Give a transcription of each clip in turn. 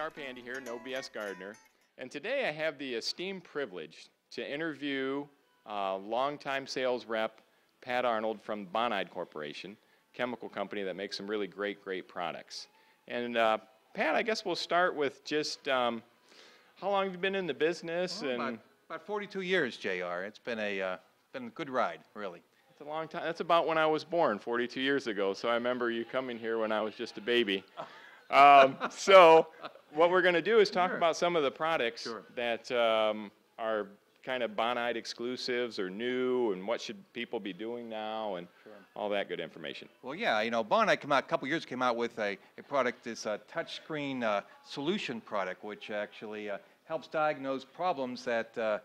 J.R. Pandy here, No BS Gardener, and today I have the esteemed privilege to interview longtime sales rep Pat Arnold from Bonide Corporation, chemical company that makes some really great products. And Pat, I guess we'll start with just how long have you been in the business? Well, about 42 years, JR. It's been a good ride, really. It's a long time. That's about when I was born, 42 years ago. So I remember you coming here when I was just a baby. So what we're going to do is talk about some of the products that are kind of Bonide exclusives or new, and what should people be doing now, and all that good information. Well, yeah, you know, Bonide a couple years came out with a product, this touchscreen solution product, which actually helps diagnose problems that the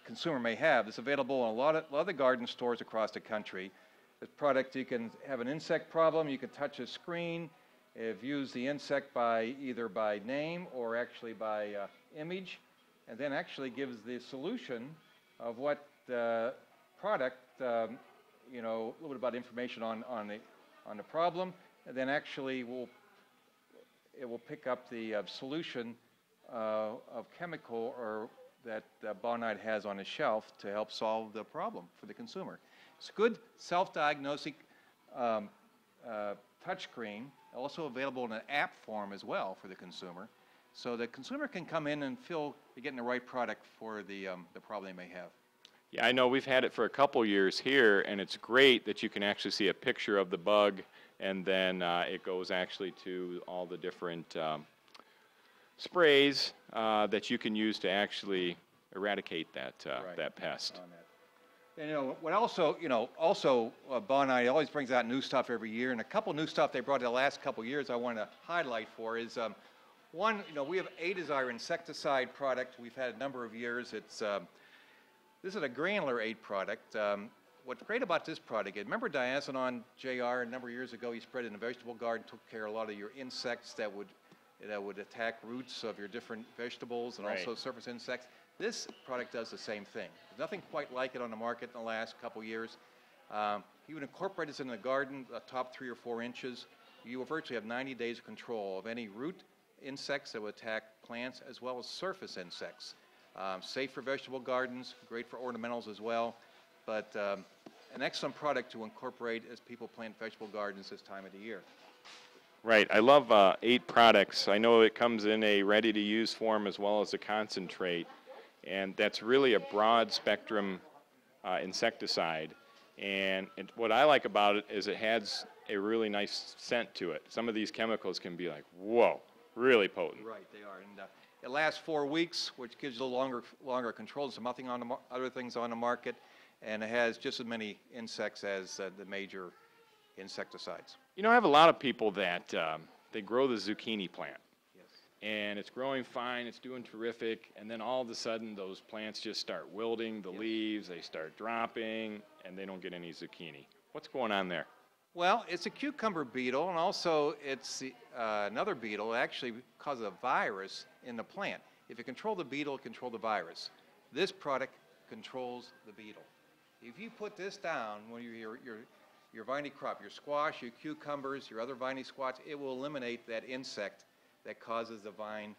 consumer may have. It's available in a lot of the garden stores across the country. This product, you can have an insect problem, you can touch a screen. It views the insect either by name or actually by image, and then actually gives the solution of what the product, a little bit about information on the problem, and then actually it will pick up the solution of chemical or that Bonide has on the shelf to help solve the problem for the consumer. It's a good self-diagnostic touchscreen, also available in an app form as well for the consumer, so the consumer can come in and feel they're getting the right product for the problem they may have. Yeah, I know we've had it for a couple years here, and it's great that you can actually see a picture of the bug, and then it goes actually to all the different sprays that you can use to actually eradicate that pest. And what also, Bonide always brings out new stuff every year, and a couple new stuff they brought in the last couple years I want to highlight for is one, we have Bonide Desire insecticide product we've had a number of years. It's this is a granular aid product. What's great about this product, remember diazinon, JR, a number of years ago, you spread it in a vegetable garden, took care of a lot of your insects that would attack roots of your different vegetables and also surface insects. This product does the same thing. There's nothing quite like it on the market in the last couple years. You would incorporate this in the garden, top 3 or 4 inches. You will virtually have 90 days of control of any root insects that would attack plants as well as surface insects. Safe for vegetable gardens, great for ornamentals as well, but an excellent product to incorporate as people plant vegetable gardens this time of the year. Right. I love 8 products. I know it comes in a ready-to-use form as well as a concentrate, and that's really a broad spectrum insecticide. And what I like about it is it has a really nice scent to it. Some of these chemicals can be like, whoa, really potent. Right, they are. And it lasts 4 weeks, which gives you a little longer control. There's nothing on other things on the market, and it has just as many insects as the major insecticides. I have a lot of people that they grow the zucchini plant. And it's growing fine, it's doing terrific, and then all of a sudden those plants just start wilting, the leaves, they start dropping, and they don't get any zucchini. What's going on there? Well, it's a cucumber beetle, and also it's another beetle that actually causes a virus in the plant. If you control the beetle, control the virus. This product controls the beetle. If you put this down when your viney crop, your squash, your cucumbers, your other viney squats, it will eliminate that insect that causes the vine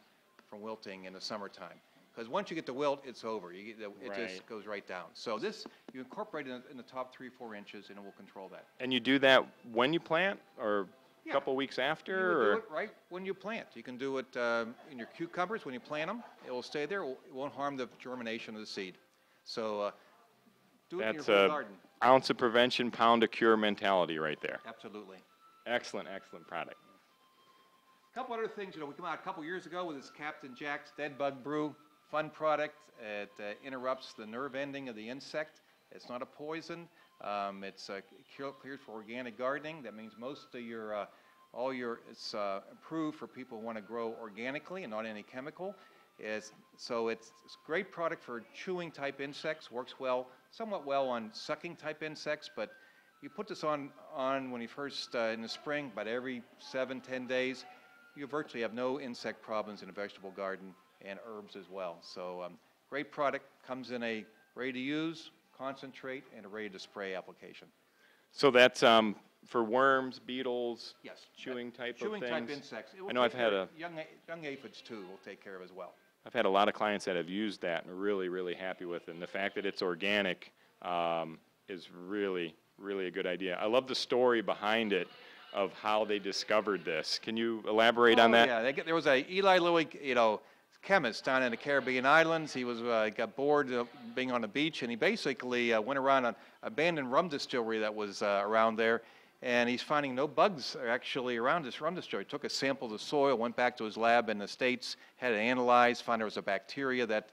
from wilting in the summertime. Because once you get the wilt, it's over. It just goes right down. So this, you incorporate it in the top 3 or 4 inches, and it will control that. And you do that when you plant, or a couple weeks after? You would do it right when you plant. You can do it in your cucumbers when you plant them. It will stay there. It won't harm the germination of the seed. So do it in your whole garden. That's ounce of prevention, pound of cure mentality right there. Absolutely. Excellent product. A couple other things, we came out a couple years ago with this Captain Jack's Dead Bug Brew, fun product. It interrupts the nerve ending of the insect. It's not a poison. It's cleared for organic gardening. That means most of it's approved for people who want to grow organically and not any chemical. So it's a great product for chewing type insects. Works somewhat well on sucking type insects, but you put this on when you first in the spring, about every 7-10 days. You virtually have no insect problems in a vegetable garden and herbs as well. So great product, comes in a ready-to-use, concentrate, and a ready-to-spray application. So that's for worms, beetles, Yes. chewing type of Chewing things. type insects. It will I know I've take had care a of young aphids too. Will take care of as well. I've had a lot of clients that have used that and are really, really happy with it. And the fact that it's organic is really, really a good idea. I love the story behind it of how they discovered this. Can you elaborate on that? Yeah, there was a Eli Lilly, chemist down in the Caribbean islands. He was got bored being on the beach, and he basically went around an abandoned rum distillery that was around there, and he's finding no bugs actually around this rum distillery. He took a sample of the soil, went back to his lab in the States, had it analyzed, found there was a bacteria that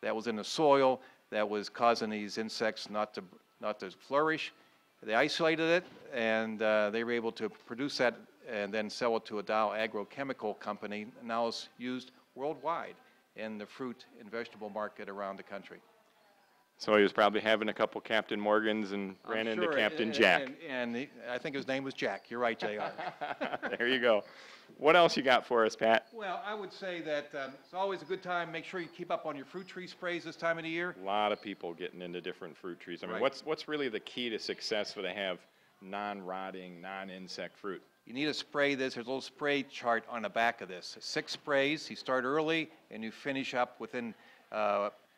was in the soil that was causing these insects not to flourish. They isolated it, and they were able to produce that and then sell it to a Dow agrochemical company. Now it's used worldwide in the fruit and vegetable market around the country. So he was probably having a couple Captain Morgans and ran into Captain Jack. And I think his name was Jack. You're right, JR. There you go. What else you got for us, Pat? Well, I would say that it's always a good time. Make sure you keep up on your fruit tree sprays this time of the year. A lot of people getting into different fruit trees. I mean, Right. what's really the key to success for to have non-rotting, non-insect fruit? You need to spray this. There's a little spray chart on the back of this. 6 sprays. You start early and you finish up within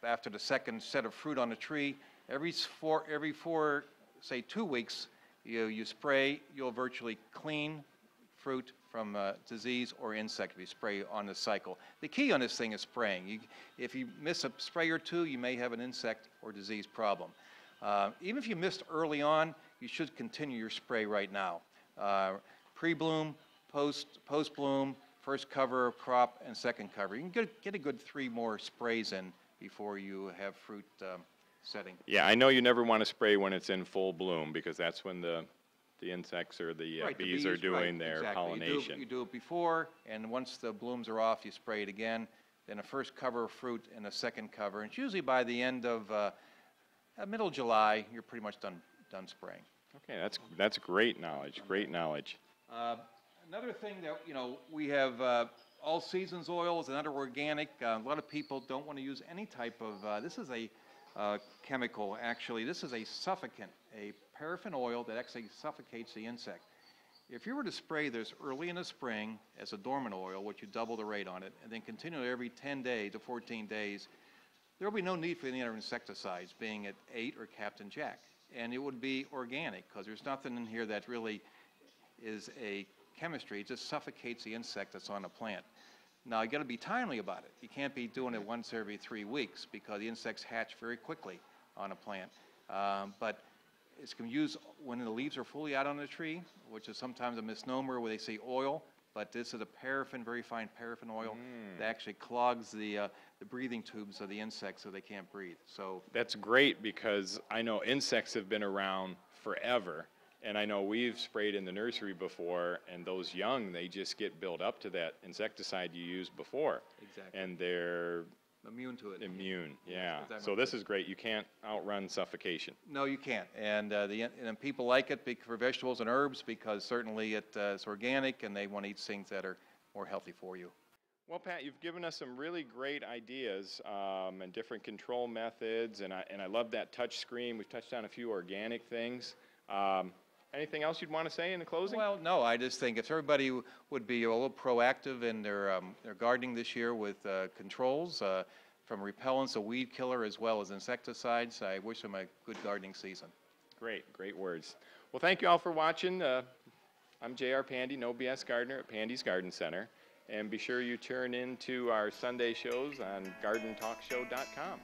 after the second set of fruit on the tree. Every four, say 2 weeks, you spray. You'll virtually clean fruit from disease or insect if you spray on the cycle. The key on this thing is spraying. If you miss a spray or two, you may have an insect or disease problem. Even if you missed early on, you should continue your spray right now. Pre-bloom, post-bloom, first cover of crop, and second cover. You can get a good 3 more sprays in before you have fruit setting. Yeah, I know you never want to spray when it's in full bloom because that's when the insects or the Right, the bees are doing their exactly. pollination. You do it before, and once the blooms are off, you spray it again. Then a first cover of fruit and a second cover. And it's usually by the end of middle of July, you're pretty much done spraying. Okay, that's great knowledge. Great knowledge. Another thing that, we have all seasons oils and other organic. A lot of people don't want to use any type of, this is a chemical, actually. This is a suffocant, a paraffin oil that actually suffocates the insect. If you were to spray this early in the spring as a dormant oil, which you double the rate on it, and then continue every 10 days to 14 days, there will be no need for any other insecticides, being it 8 or Captain Jack. And it would be organic, because there's nothing in here that really is a chemistry. It just suffocates the insect that's on the plant. Now, you got to be timely about it. You can't be doing it once every 3 weeks because the insects hatch very quickly on a plant. But it's can be used when the leaves are fully out on the tree, which is sometimes a misnomer where they say oil, but this is a paraffin, very fine paraffin oil that actually clogs the breathing tubes of the insects so they can't breathe. So that's great because I know insects have been around forever. And I know we've sprayed in the nursery before, and those young, they just get built up to that insecticide you used before. Exactly. And they're immune to it. Immune, yeah. So this is great. You can't outrun suffocation. No, you can't. And people like it for vegetables and herbs because certainly it's organic, and they want to eat things that are more healthy for you. Well, Pat, you've given us some really great ideas and different control methods, and I love that touch screen. We've touched on a few organic things. Anything else you'd want to say in the closing? Well, no, I just think if everybody would be a little proactive in their gardening this year with controls, from repellents, a weed killer, as well as insecticides, I wish them a good gardening season. Great words. Well, thank you all for watching. I'm J.R. Pandy, No BS Gardener at Pandy's Garden Center. And be sure you turn into our Sunday shows on GardenTalkShow.com.